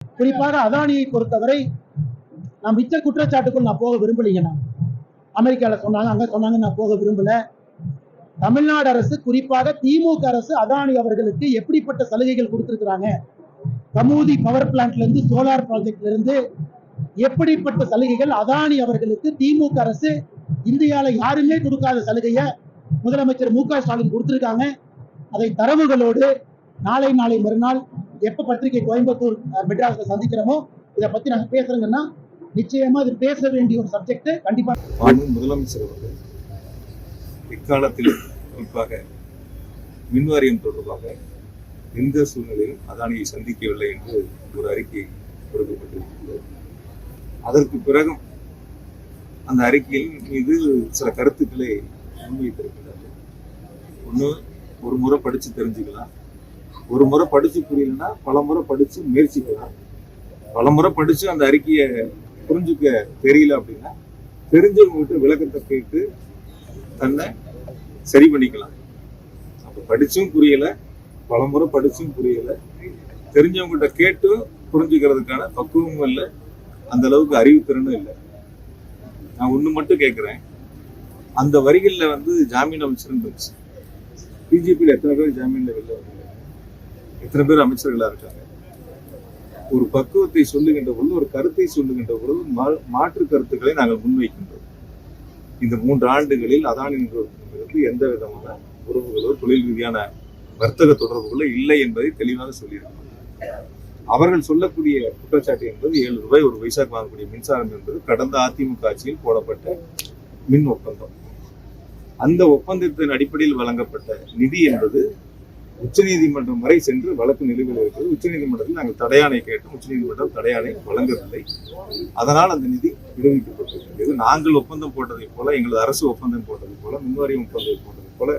குறிப்பாக அதானியை பொறுத்தவரை நான் மிச்ச குற்றச்சாட்டுக்குள் நான் போக விரும்பலைங்கண்ணா. அமெரிக்காவில் சொன்னாங்க, அங்க சொன்னாங்க, நான் போக விரும்பல. தமிழ்நாடு அரசு, குறிப்பாக திமுக அரசு அதானி அவர்களுக்கு எப்படிப்பட்ட சலுகைகள் கொடுத்திருக்கிறாங்க, கமூதி பவர் பிளான்ட்ல இருந்து சோலார் ப்ராஜெக்ட்ல இருந்து எப்படிப்பட்ட சலுகைகள் அதானி அவர்களுக்கு திமுக அரசு இந்தியாவில் யாருமே கொடுக்காத சலுகையை முதலமைச்சர் மு.க.ஸ்டாலின் கொடுத்திருக்காங்க. அதை தரவுகளோடு நாளை மறுநாள் எப்ப பத்திரிகை கோயம்புத்தூர் மெட்ராஸ்ல சந்திக்கிறோமோ இதை பத்தி நாங்க பேசுறோங்கன்னா நிச்சயமா இது பேச வேண்டிய ஒரு சப்ஜெக்ட். கண்டிப்பா முதலமைச்சர் அவர்கள் இக்காலத்தில் குறிப்பாக மின்வாரியம் தொடர்பாக எந்த சூழ்நிலையும் அதானியை சந்திக்கவில்லை என்று ஒரு அறிக்கை கொடுக்கப்பட்டிருக்கிறது. அதற்கு பிறகும் அந்த அறிக்கையில் மீது சில கருத்துக்களை முன்வைத்திருக்கிறார்கள். ஒன்று, ஒரு முறை படித்து தெரிஞ்சுக்கலாம், ஒரு முறை படித்து புரியலன்னா பல முறை படித்து முயற்சிக்கலாம், பல முறை படித்து அந்த அறிக்கையை புரிஞ்சுக்க தெரியல அப்படின்னா தெரிஞ்சவங்ககிட்ட விளக்கத்தை கேட்டு தன்னை சரி பண்ணிக்கலாம். அப்போ படிச்சும் புரியல, பல முறை படிச்சும் புரியல, தெரிஞ்சவங்ககிட்ட கேட்டும் புரிஞ்சுக்கிறதுக்கான பக்குவமும் இல்லை, அந்த அளவுக்கு அறிவுத்திறனும் இல்லை. நான் ஒன்று மட்டும் கேட்குறேன், அந்த வரிகளில் வந்து ஜாமீன் அமைச்சர்னு இருந்துச்சு. பிஜேபியில் எத்தனை பேர் ஜாமீன்ல வெளில வந்தாங்க, எத்தனை பேர் அமைச்சர்களாக இருக்காங்க. ஒரு பக்குவத்தை சொல்லுகின்ற பொழுது, ஒரு கருத்தை சொல்லுகின்ற பொழுது மாற்று கருத்துக்களை நாங்கள் முன்வைக்கின்றோம். இந்த 3 ஆண்டுகளில் அதானி நிறுவனத்திலிருந்து எந்த விதமான உறவுகளோ தொழில் ரீதியான வர்த்தக தொடர்புகளோ இல்லை என்பதை தெளிவாக சொல்லியிருக்கிறோம். அவர்கள் சொல்லக்கூடிய குற்றச்சாட்டு என்பது 7 ரூபாய் ஒரு பைசாக்கு வாங்கக்கூடிய மின்சாரம் என்பது கடந்த அதிமுக ஆட்சியில் போடப்பட்ட மின் ஒப்பந்தம். அந்த ஒப்பந்தத்தின் அடிப்படையில் வழங்கப்பட்ட நிதி என்பது உச்சநீதிமன்றம் வரை சென்று வழக்கு நிலுவையில் இருக்கிறது. உச்சநீதிமன்றத்தில் நாங்கள் தடையாணை கேட்டோம், உச்சநீதிமன்றம் தடையாணை வழங்கவில்லை. அதனால் அந்த நிதி விடுவிக்கப்பட்டிருக்கிறது. நாங்கள் ஒப்பந்தம் போட்டதை போல, எங்களது அரசு ஒப்பந்தம் போட்டதை போல, மின்வாரியம் ஒப்பந்தம் போட்டதை போல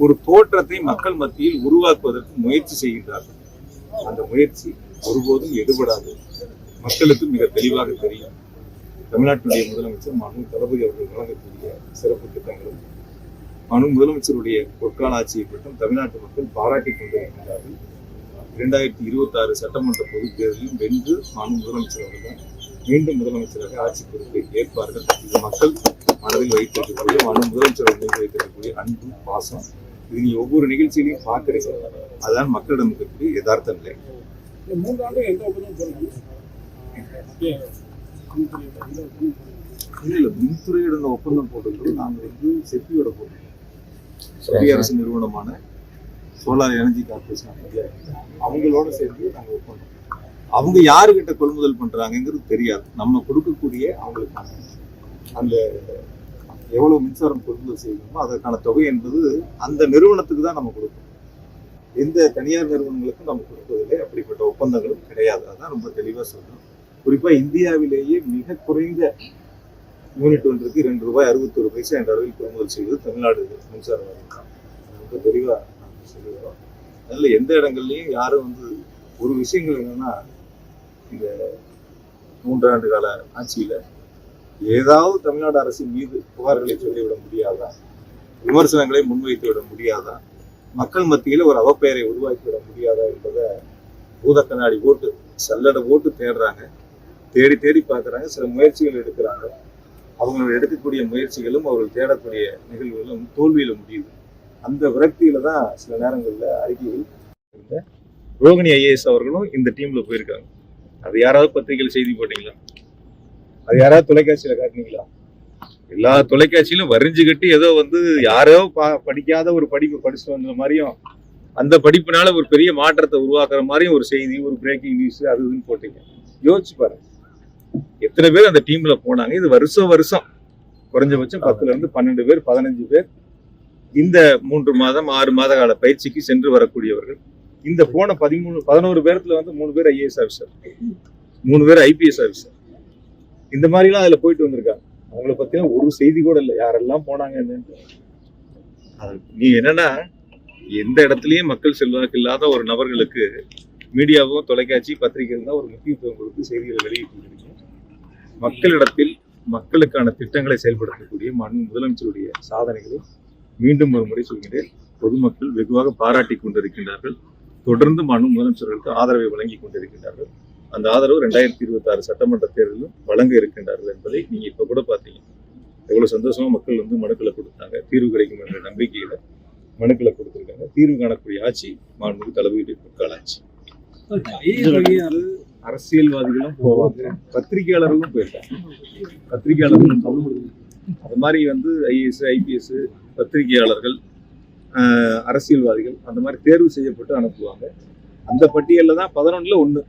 ஒரு தோற்றத்தை மக்கள் மத்தியில் உருவாக்குவதற்கு முயற்சி செய்கின்றார்கள். அந்த முயற்சி ஒருபோதும் எடுபடாது. மக்களுக்கு மிக தெளிவாக தெரியும். தமிழ்நாட்டினுடைய முதலமைச்சர் மாண்புமிகு தளபதி அவர்கள் வழங்கக்கூடிய சிறப்பு திட்டங்களும் முதலமைச்சருடைய பொற்கால ஆட்சியை பற்றும் தமிழ்நாட்டு மக்கள் பாராட்டிக் கொண்டிருக்கின்றார்கள். 2026 சட்டமன்ற பொதுத் தேர்தலில் வென்று மாண்புமிகு முதலமைச்சர் அவர்கள் மீண்டும் முதலமைச்சராக ஆட்சி பொறுப்பை ஏற்பார்கள். இது மக்கள் மனதில் வைத்திருக்கக்கூடிய, மாண்புமிகு முதலமைச்சர் மீது வைத்திருக்கக்கூடிய அன்பு, பாசம். இது நீ ஒவ்வொரு நிகழ்ச்சியிலையும் பார்க்கிறீங்க. அதுதான் மக்களிடம் இருக்கக்கூடிய யதார்த்த நிலை. 3 ஆண்டு எந்த ஒப்பந்தம் போடுறாங்க? இல்ல, மின்துறையுடன் ஒப்பந்தம் போடுறது நாங்கள் வந்து செப்பியோட போடுறோம். செப்பி அரசு நிறுவனமான Solar Energy Corporation of India, அவங்களோட சேர்ந்து நாங்கள் ஒப்பந்தம். அவங்க யாருக்கிட்ட கொள்முதல் பண்றாங்கிறது தெரியாது. நம்ம கொடுக்கக்கூடிய அவங்களுக்கான அந்த எவ்வளவு மின்சாரம் கொள்முதல் செய்யணுமோ அதற்கான தொகை என்பது அந்த நிறுவனத்துக்கு தான் நம்ம கொடுப்போம். எந்த தனியார் நிறுவனங்களுக்கும் நம்ம கொடுப்பதில்லை. அப்படிப்பட்ட ஒப்பந்தங்களும் கிடையாது. அதான் ரொம்ப தெளிவாக சொல்லணும். குறிப்பா இந்தியாவிலேயே மிக குறைந்த யூனிட் ஒன்றுக்கு 2 ரூபாய் 61 பைசா என்ற அளவில் கொள்முதல் செய்வது தமிழ்நாடு மின்சார வாரியம். ரொம்ப தெளிவா சொல்லிடுறோம். அதனால எந்த இடங்கள்லையும் யாரும் வந்து ஒரு விஷயங்கள் என்னன்னா, இந்த 3 ஆண்டு கால ஆட்சியில ஏதாவது தமிழ்நாடு அரசின் மீது புகார்களை சொல்லிவிட முடியாதா, விமர்சனங்களை முன்வைத்து விட முடியாதா, மக்கள் மத்தியில் ஒரு அவப்பெயரை உருவாக்கி விட முடியாதா என்பதை பூதக்கண்ணாடி போட்டு சல்லடை போட்டு தேடுறாங்க. தேடி பார்க்குறாங்க. சில முயற்சிகள் எடுக்கிறாங்க. அவங்க எடுக்கக்கூடிய முயற்சிகளும் அவர்கள் தேடக்கூடிய நிகழ்வுகளும் தோல்வியில முடியுது. அந்த விரக்தியில தான் சில நேரங்களில் அறிக்கைகள். ரோகிணி ஐஏஎஸ் அவர்களும் இந்த டீம்ல போயிருக்காங்க. அது யாராவது பத்திரிகையில் செய்தி போட்டீங்களா? அது யாராவது தொலைக்காட்சியில காட்டினீங்களா? எல்லா தொலைக்காட்சியிலும் வரிஞ்சு கட்டி ஏதோ வந்து யாரோ படிக்காத ஒரு படிப்பு படிச்சுட்டு வந்த மாதிரியும், அந்த படிப்புனால ஒரு பெரிய மாற்றத்தை உருவாக்குற மாதிரியும் ஒரு செய்தி, ஒரு பிரேக்கிங் நியூஸ் அது இதுன்னு போட்டீங்க. யோசிச்சு பாருங்க, எத்தனை பேர் அந்த டீம்ல போனாங்க. இது வருஷம் குறைஞ்சபட்சம் 10ல இருந்து 12 பேர் 15 பேர் இந்த 3 மாதம் 6 மாத கால பயிற்சிக்கு சென்று வரக்கூடியவர்கள். இந்த போன 11 பேர்த்துல வந்து 3 பேர் ஐஏஎஸ் ஆஃபீஸர், 3 பேர் ஐபிஎஸ் ஆஃபீஸர். இந்த மாதிரிலாம் அதுல போயிட்டு வந்திருக்காங்க. அவங்கள பத்தின ஒரு செய்தி கூட இல்லை, யாரெல்லாம் போனாங்க என்னன்னு. நீ என்னன்னா, எந்த இடத்துலயும் மக்கள் செல்வாக்கு இல்லாத ஒரு நபர்களுக்கு மீடியாவும் தொலைக்காட்சி பத்திரிகைகள் தான் ஒரு முக்கியத்துவம் கொடுத்து செய்திகளை வெளியிட்டு மக்களிடத்தில் மக்களுக்கான திட்டங்களை செயல்படுத்தக்கூடிய முதலமைச்சருடைய சாதனைகளை மீண்டும் ஒரு முறை சொல்கிறேன். பொதுமக்கள் வெகுவாக பாராட்டி கொண்டிருக்கின்றார்கள். தொடர்ந்து முதலமைச்சர்களுக்கு ஆதரவை வழங்கி கொண்டிருக்கின்றார்கள். அந்த ஆதரவு 2026 சட்டமன்ற தேர்தலிலும் வழங்க இருக்கின்றார்கள் என்பதை நீங்க இப்ப கூட பாத்தீங்க. எவ்வளவு சந்தோஷமா மக்கள் வந்து மனுக்களை கொடுத்தாங்க, தீர்வு கிடைக்கும் என்ற நம்பிக்கையில மனுக்களை கொடுத்திருக்காங்க. தீர்வு காணக்கூடிய ஆட்சி மாண்புமிகு தளபதி முற்கால ஆட்சி. அரசியல்வாதிகளும் போவாங்க, பத்திரிகையாளர்களும் போயிருக்காங்க. பத்திரிகையாளர்களும் அது மாதிரி வந்து ஐஏஎஸ், ஐபிஎஸ், பத்திரிகையாளர்கள், அரசியல்வாதிகள் அந்த மாதிரி தேர்வு செய்யப்பட்டு அனுப்புவாங்க. அந்த பட்டியல்ல தான் 11ல 1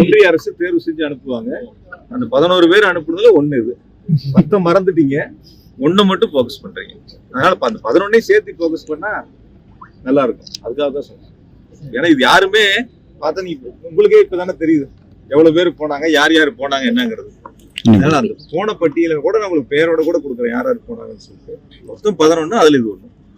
ஒன்றிய அரசு தேர்வு செஞ்சு அனுப்புவாங்க. அந்த 11 பேர் அனுப்புனதுல 1 இது. 10 மறந்துட்டீங்க, 1 மட்டும் போக்கஸ் பண்றீங்க. அதனால அந்த 11ஐயும் சேர்த்து போக்கஸ் பண்ணா நல்லா இருக்கும். அதுக்காக தான் சொன்னேன். ஏன்னா இது யாருமே பார்த்தா நீங்க உங்களுக்கே இப்பதானே தெரியுது எவ்வளவு பேர் போனாங்க, யார் யார் போனாங்க என்னங்கிறது. அதனால அந்த போன பட்டியல கூட நான் உங்களுக்கு பேரோட கூட கொடுக்குறேன் யார் யார் போனாங்கன்னு சொல்லிட்டு. மொத்தம் 11, அதுல இது 1.